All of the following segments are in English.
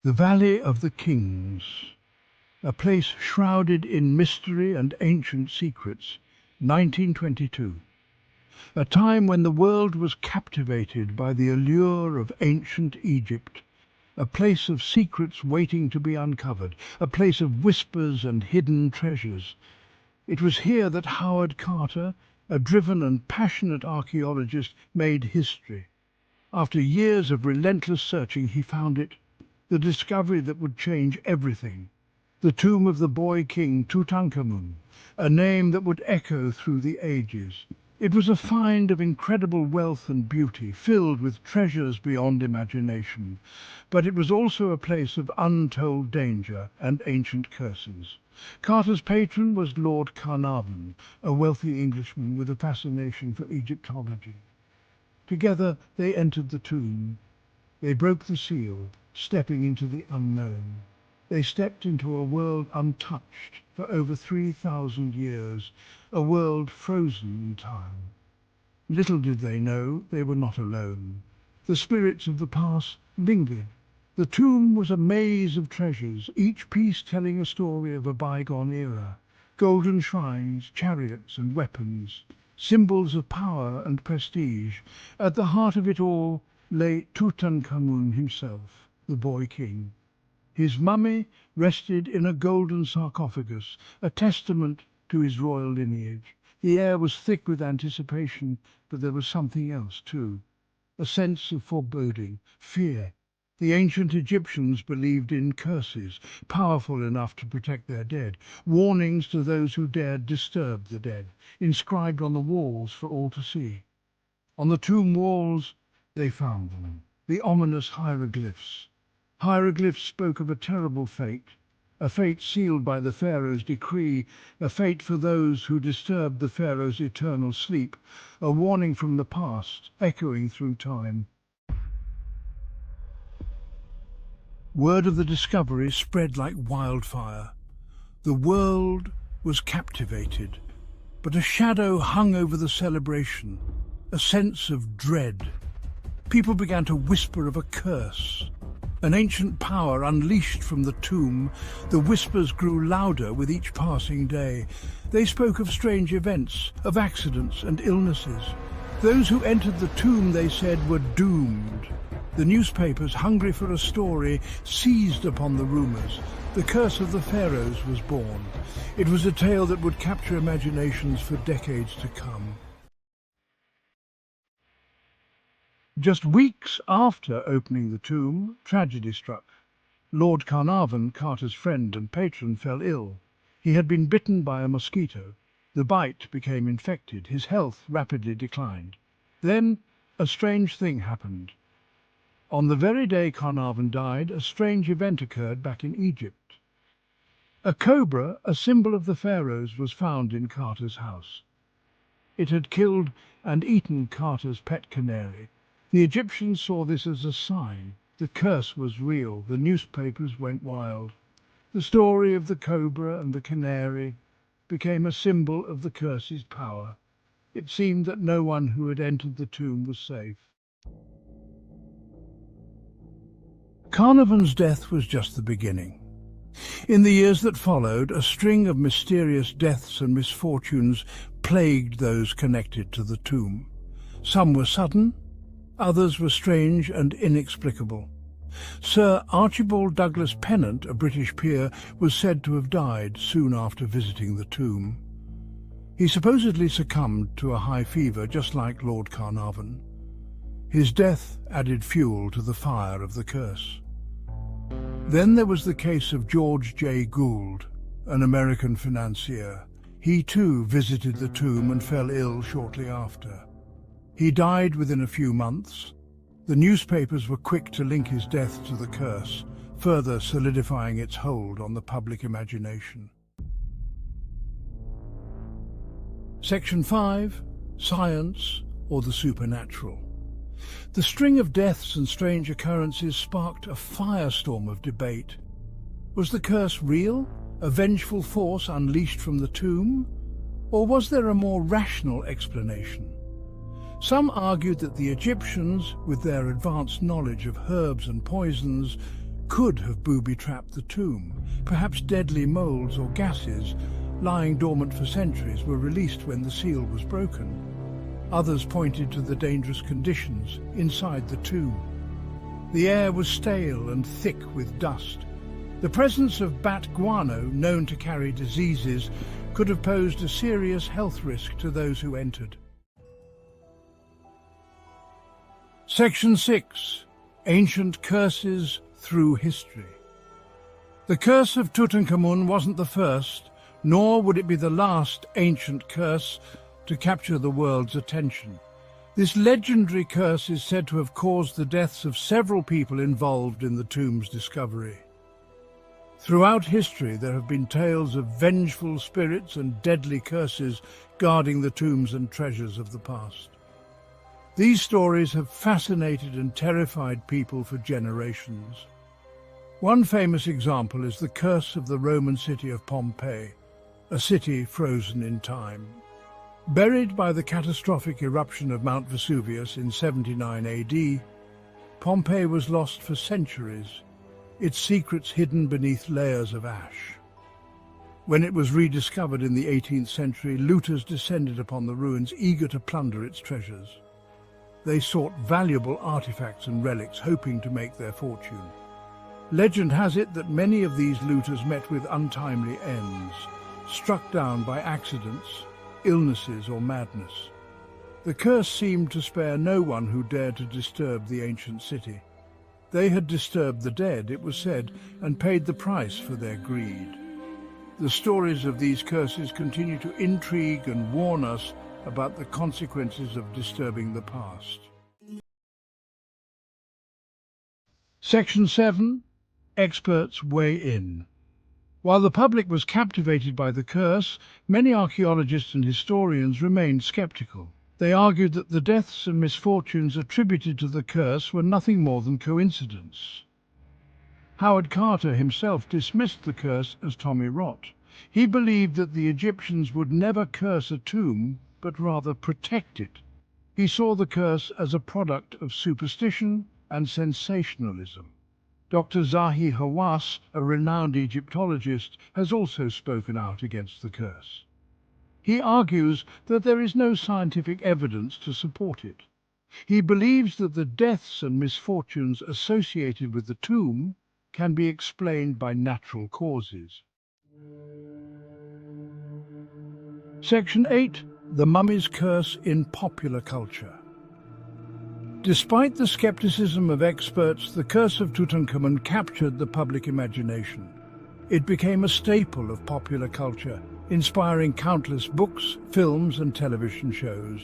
The Valley of the Kings, a place shrouded in mystery and ancient secrets, 1922. A time when the world was captivated by the allure of ancient Egypt, a place of secrets waiting to be uncovered, a place of whispers and hidden treasures. It was here that Howard Carter, a driven and passionate archaeologist, made history. After years of relentless searching, he found it, the discovery that would change everything. The tomb of the boy king Tutankhamun, a name that would echo through the ages. It was a find of incredible wealth and beauty, filled with treasures beyond imagination. But it was also a place of untold danger and ancient curses. Carter's patron was Lord Carnarvon, a wealthy Englishman with a fascination for Egyptology. Together they entered the tomb. They broke the seal, stepping into the unknown. They stepped into a world untouched for over 3,000 years, a world frozen in time. Little did they know they were not alone. The spirits of the past lingered. The tomb was a maze of treasures, each piece telling a story of a bygone era. Golden shrines, chariots and weapons, symbols of power and prestige. At the heart of it all lay Tutankhamun himself, the boy king. His mummy rested in a golden sarcophagus, a testament to his royal lineage. The air was thick with anticipation, but there was something else too, a sense of foreboding, fear. The ancient Egyptians believed in curses, powerful enough to protect their dead, warnings to those who dared disturb the dead, inscribed on the walls for all to see. On the tomb walls they found them, the ominous hieroglyphs. Hieroglyphs spoke of a terrible fate, a fate sealed by the pharaoh's decree, a fate for those who disturbed the pharaoh's eternal sleep, a warning from the past, echoing through time. Word of the discovery spread like wildfire. The world was captivated, but a shadow hung over the celebration, a sense of dread. People began to whisper of a curse, an ancient power unleashed from the tomb. The whispers grew louder with each passing day. They spoke of strange events, of accidents and illnesses. Those who entered the tomb, they said, were doomed. The newspapers, hungry for a story, seized upon the rumors. The curse of the pharaohs was born. It was a tale that would capture imaginations for decades to come. Just weeks after opening the tomb, tragedy struck. Lord Carnarvon, Carter's friend and patron, fell ill. He had been bitten by a mosquito. The bite became infected. His health rapidly declined. Then a strange thing happened. On the very day Carnarvon died, a strange event occurred back in Egypt. A cobra, a symbol of the pharaohs, was found in Carter's house. It had killed and eaten Carter's pet canary. The Egyptians saw this as a sign. The curse was real. The newspapers went wild. The story of the cobra and the canary became a symbol of the curse's power. It seemed that no one who had entered the tomb was safe. Carnarvon's death was just the beginning. In the years that followed, a string of mysterious deaths and misfortunes plagued those connected to the tomb. Some were sudden, others were strange and inexplicable. Sir Archibald Douglas Pennant, a British peer, was said to have died soon after visiting the tomb. He supposedly succumbed to a high fever, just like Lord Carnarvon. His death added fuel to the fire of the curse. Then there was the case of George J. Gould, an American financier. He too visited the tomb and fell ill shortly after. He died within a few months. The newspapers were quick to link his death to the curse, further solidifying its hold on the public imagination. Section 5. Science or the supernatural. The string of deaths and strange occurrences sparked a firestorm of debate. Was the curse real, a vengeful force unleashed from the tomb? Or was there a more rational explanation? Some argued that the Egyptians, with their advanced knowledge of herbs and poisons, could have booby-trapped the tomb. Perhaps deadly molds or gases, lying dormant for centuries, were released when the seal was broken. Others pointed to the dangerous conditions inside the tomb. The air was stale and thick with dust. The presence of bat guano, known to carry diseases, could have posed a serious health risk to those who entered. Section 6. Ancient Curses Through History. The curse of Tutankhamun wasn't the first, nor would it be the last ancient curse to capture the world's attention. This legendary curse is said to have caused the deaths of several people involved in the tomb's discovery. Throughout history, there have been tales of vengeful spirits and deadly curses guarding the tombs and treasures of the past. These stories have fascinated and terrified people for generations. One famous example is the curse of the Roman city of Pompeii, a city frozen in time. Buried by the catastrophic eruption of Mount Vesuvius in 79 AD, Pompeii was lost for centuries, its secrets hidden beneath layers of ash. When it was rediscovered in the 18th century, looters descended upon the ruins, eager to plunder its treasures. They sought valuable artifacts and relics, hoping to make their fortune. Legend has it that many of these looters met with untimely ends, struck down by accidents, illnesses or madness. The curse seemed to spare no one who dared to disturb the ancient city. They had disturbed the dead, it was said, and paid the price for their greed. The stories of these curses continue to intrigue and warn us about the consequences of disturbing the past. Section 7. Experts weigh in. While the public was captivated by the curse, many archaeologists and historians remained skeptical. They argued that the deaths and misfortunes attributed to the curse were nothing more than coincidence. Howard Carter himself dismissed the curse as Tommy rot. He believed that the Egyptians would never curse a tomb, but rather protect it. He saw the curse as a product of superstition and sensationalism. Dr. Zahi Hawass, a renowned Egyptologist, has also spoken out against the curse. He argues that there is no scientific evidence to support it. He believes that the deaths and misfortunes associated with the tomb can be explained by natural causes. Section 8. The Mummy's Curse in Popular Culture. Despite the skepticism of experts, the curse of Tutankhamun captured the public imagination. It became a staple of popular culture, inspiring countless books, films and television shows.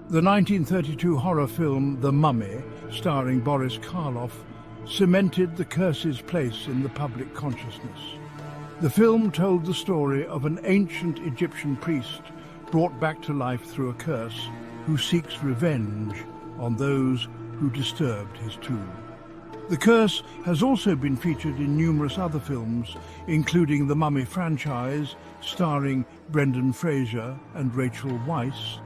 The 1932 horror film The Mummy, starring Boris Karloff, cemented the curse's place in the public consciousness. The film told the story of an ancient Egyptian priest brought back to life through a curse who seeks revenge on those who disturbed his tomb. The curse has also been featured in numerous other films, including the Mummy franchise, starring Brendan Fraser and Rachel Weisz,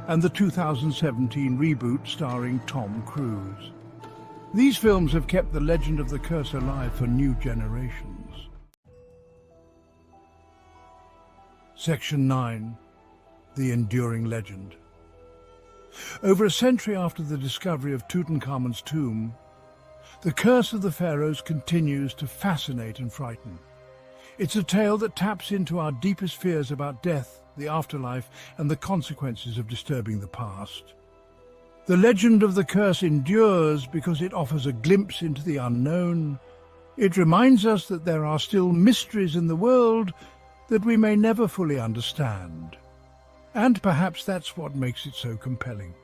and the 2017 reboot starring Tom Cruise. These films have kept the legend of the curse alive for new generations. Section 9. The Enduring Legend. Over a century after the discovery of Tutankhamun's tomb, the curse of the pharaohs continues to fascinate and frighten. It's a tale that taps into our deepest fears about death, the afterlife, and the consequences of disturbing the past. The legend of the curse endures because it offers a glimpse into the unknown. It reminds us that there are still mysteries in the world that we may never fully understand. And perhaps that's what makes it so compelling.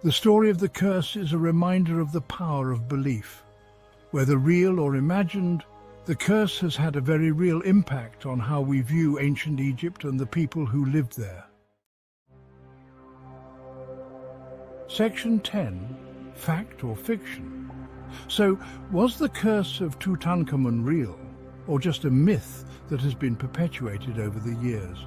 The story of the curse is a reminder of the power of belief. Whether real or imagined, the curse has had a very real impact on how we view ancient Egypt and the people who lived there. Section 10. Fact or fiction? So, was the curse of Tutankhamun real, or just a myth that has been perpetuated over the years?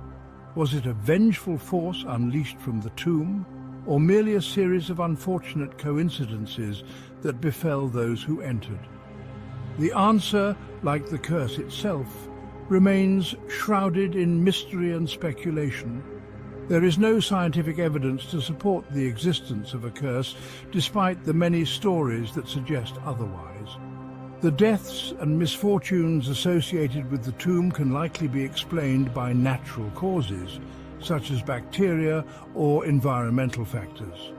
Was it a vengeful force unleashed from the tomb, or merely a series of unfortunate coincidences that befell those who entered? The answer, like the curse itself, remains shrouded in mystery and speculation. There is no scientific evidence to support the existence of a curse, despite the many stories that suggest otherwise. The deaths and misfortunes associated with the tomb can likely be explained by natural causes, such as bacteria or environmental factors.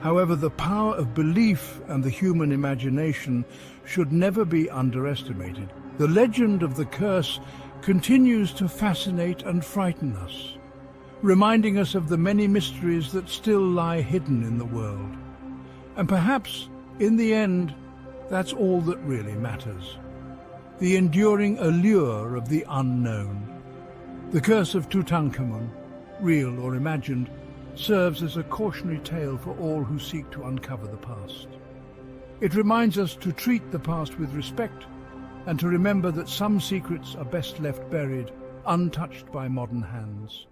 However, the power of belief and the human imagination should never be underestimated. The legend of the curse continues to fascinate and frighten us, reminding us of the many mysteries that still lie hidden in the world. And perhaps, in the end, that's all that really matters. The enduring allure of the unknown. The curse of Tutankhamun, real or imagined, serves as a cautionary tale for all who seek to uncover the past. It reminds us to treat the past with respect and to remember that some secrets are best left buried, untouched by modern hands.